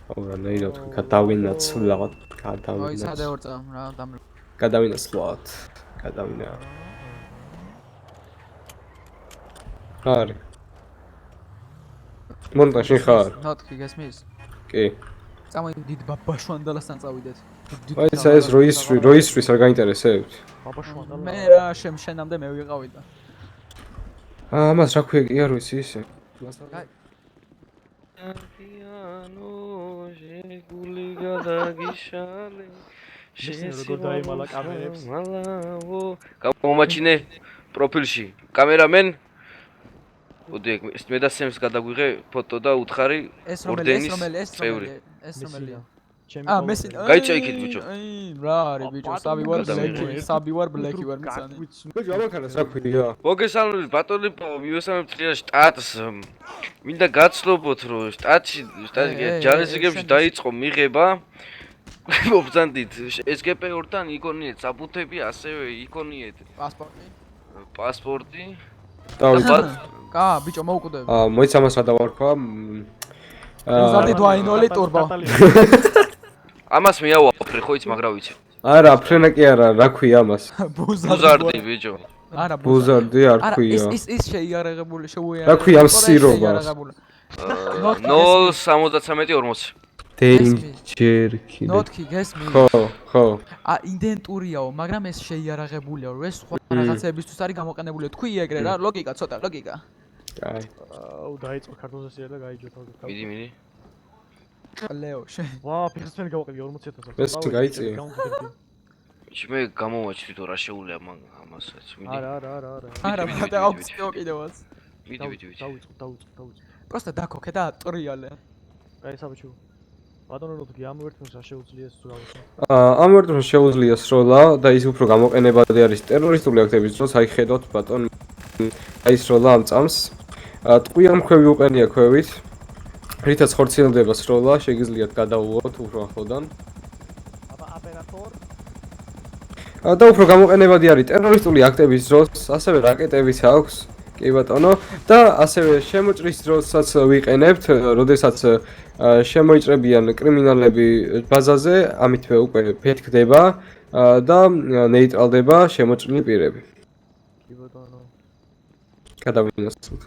Auranei tu გადავინაცვლავთ, Ой, სადეორწა რა დამ. გადავინაცვლავთ, გადავინა. ხარ. მონტაჟი ხარ? ნოტკი გესმის? კი. წამოდი დიდ ბაბაშვანდალასთან წავიდეთ. აი ეს როისტრის არ გაინტერესებთ? ბაბაშვანდალა. მე რა შენამდე მე ვიყავი და. ამას რა ქვია კი არ ვიცი ისე. Piano, guli gadagishale. როგორ დაიმალა კამერებს. მალავო. გამომაჩინე პროფილში. კამერამენ. მოდი მე და სემს გადაგვიღე ფოტო და უთხარი ორდენის წევრი. ეს რომელია? ჩემი მესი. გაიწე იქით ბიჭო. რა არის ბიჭო, საბი ვარ ბლეკი ვარ მიცანი. ბიჭო ამაქანას რა ქვია? მოგესალმებით ბატონი, მივესალმებით შტატს. მინდა გაცნობოთ რომ შტატში ჯარისგებში დაიწყო მიღება. მობრძანდით SGP-ორთან იქონიეთ საბუთები, ასევე იქონიეთ პასპორტი. კა, ბიჭო მოუკვდები. მოიცა ამას რა დავარქვა? ზადი დვაინოლი турბო. ამას მეავაფრე ხო იცი, მაგრამ ვიცი. არა, ფრენა კი არა, რა ქვია ამას? ბუზარდი ბიჭო. არა, ბუზარდი არ ქვია. ის შეიარაღებული შეუიარაღებული. რა ქვია ამ სირობას? 0.73-40. Danger kid. ნოტკი გესმის? ხო. იდენტურიაო, მაგრამ ეს შეიარაღებულიაო, ეს სხვა რაღაცებისთვის არის გამოყენებული. თქვი ეგრე რა, ლოგიკა, ცოტა ლოგიკა. კაი. აუ დაიწყო ქართულზე სია და გაიჯო თავზე. მიდი. ლეო, შენ. ვა, ფიხსმენი გავაყევი 40.000. ეს თუ გაიწია. მე გამომაჩვით რა შეუულია მან ამასაც. მიდი. არა. არა, აუქციო კიდევაც. მიდი. დავიწყო. просто დაკოქე და ტრიალე. აი საბჭო. ბატონო ნოტკი ამ ვერტმენს არ შეუძლია ეს გავუსვა. ამ ვერტმენს შეუძლია სროლა და ის უფრო გამოყენებადი არის ტერორისტული აქტების დროს, აი ხედავთ ბატონ აი სროლა ამ წამს. ტყვია მქვევი უყენია ქვევით. რითაც ხორციელდება სროლა, შეგიძლიათ გადაუღოთ უფრო ახლოდან. ოპერატორ. და უფრო გამოყენებადი არის ტერორისტული აქტების დროს, ასევე რაკეტებიც აქვს. კი ბატონო და ასევე შემოჭრის დროსაც ვიყენებთ, როდესაც შემოიჭრებიან კრიმინალები ბაზაზე, ამითვე უკვე ფეთქდება და ნეიტრალდება შემოჭრილი პირები. კი ბატონო. გადავინაცვლოთ.